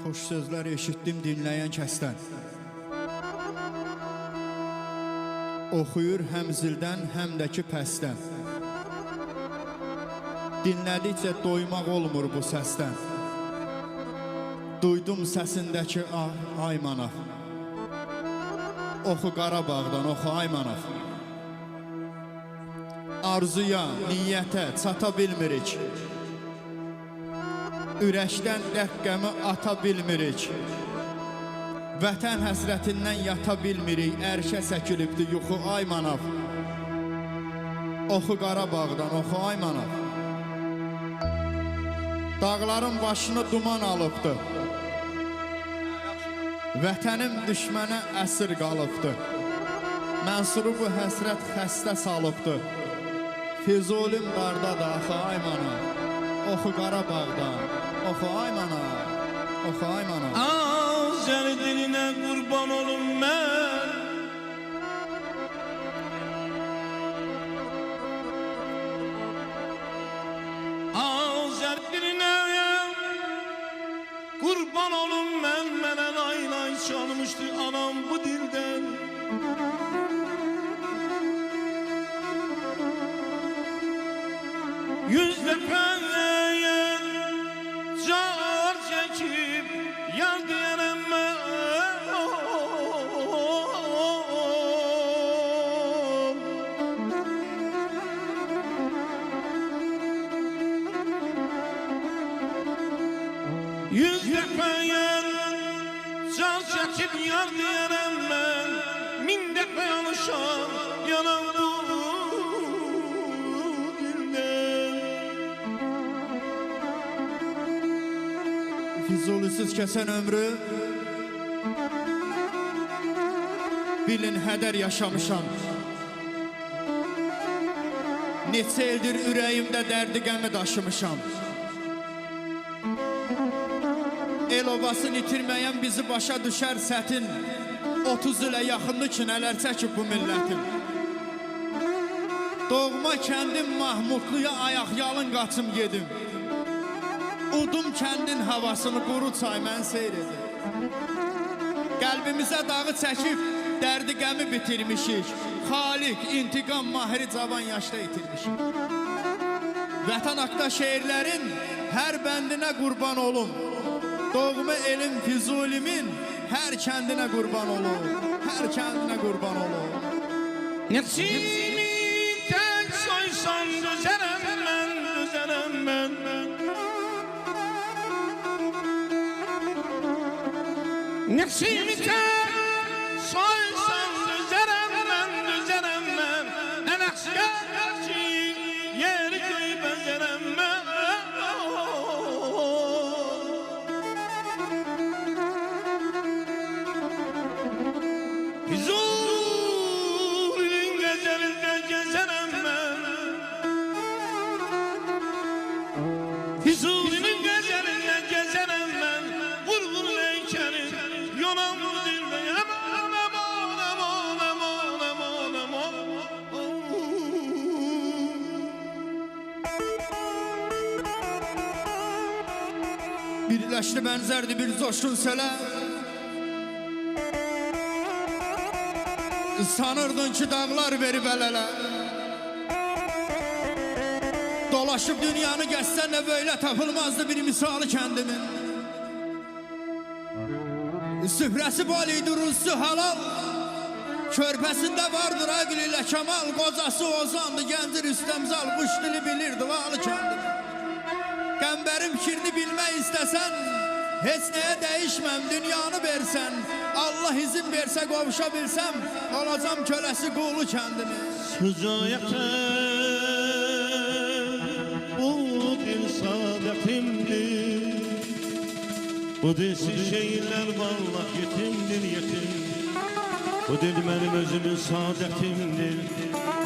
Xoş sözlər eşitdim dinləyən kəsdən. Oxuyur həm zildən, həm də ki pəsdən. Dinlədikcə doymaq olmur bu səsdən. Duydum səsindəki ay manaf. Oxu Qarabağdan, oxu ay manaf. Arzuya, niyyətə çata bilmirik. Ürəkdən dəqqəmi ata bilmirik. Vətən həsrətindən yata bilmirik. Ərşə səkilibdi yuxu ay manaf. Oxu Qarabağdan, oxu ay manaf. Dağların başını duman alıbdı. Vətənim düşmənə əsir qalıbdı. Mənsuru bu həsrət xəstə salıbdı. Füzulim darda da axı ay manaf. Oxu Qarabağdan, oxu ay manaf, oxu ay manaf. Azər dilinə qurban olum mən. Azər dilinə qurban olum mən. Mənə laylay çalmışdı anam bu dildən. Yüzde penleyen car çekip yar diyerem ben. Yüzde penleyen car çekip yar diyerem ben. Min defa yanışam yanam bu. Füzulisiz kəsən ömrü bilin hədər yaşamışam. Neçə ildir ürəyimdə dərdi qəmi daşımışam. El obasını itirməyən bizi başa düşər sətin. 30 ilə yaxınlı ki nələr çəkib bu millətin. Doğma kəndim Mahmudluya ayaq yalın qaçım gedim. Udum kəndin havasını quru çay mən seyr edim. Qəlbimizə dağı çəkib dərdi qəmi bitirmişik. Xaliq, intiqam mahiri cavan yaşda itirmişik. Vətən haqda şeirlərin hər bəndinə qurban olum. Doğma elim Füzulimin hər kəndinə qurban olum. Hər kəndinə qurban olum. Nefsimi tək soysan düzərəm mən, düzərəm mən. Nefsimi tək soysan düzərəm mən, düzərəm mən. Ən əxşər ki yeri göy bəzərəm mən. Füzulinin gəzəlində gəzərəm mən. Füzulinin gəzəlində gəzərəm mən. Vur leykənin yonam bu dildə. Aman aman aman aman aman aman. Birləşdi bənzərdi bir coşqun sələ. Sanırdın ki dağlar verib ələlə. Dolaşıb dünyanı gəzsən də böyle tapılmazdı bir misali kəndimin. Süfrəsi bol idi ruzsu halal. Körpəsində vardır əql ilə kəmal. Qocası ozandı gənci Rüstəmzal. Quş dili bilirdi valı kəndimi. Qəmbərin fikrini bilmək istəsən, heç nəyə dəyişməm dünyanı versən. Allah izin versə qovuşa bilsəm, olacam köləsi qulu kəndimi. Sücayətəm bu dil sadətimdir. Bu dilsiz şeylər vallah yetimdir yetim. Bu dil mənim özümün sadətimdir.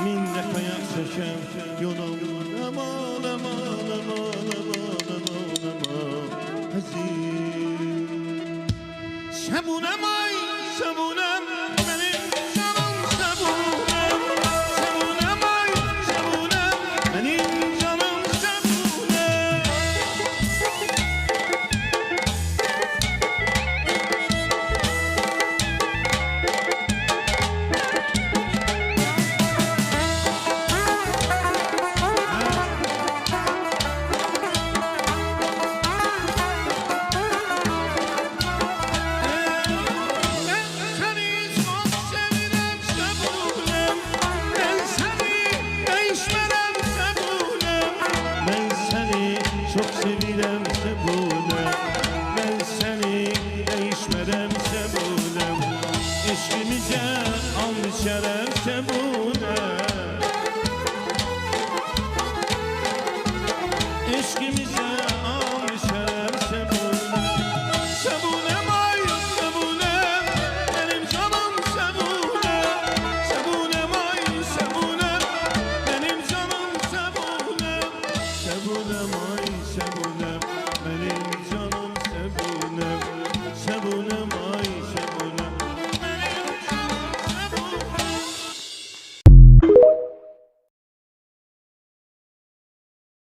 Min dəfə yağ çəkəm yolum. Aman aman aman aman aman aman Həzin Səmun əmay, səmun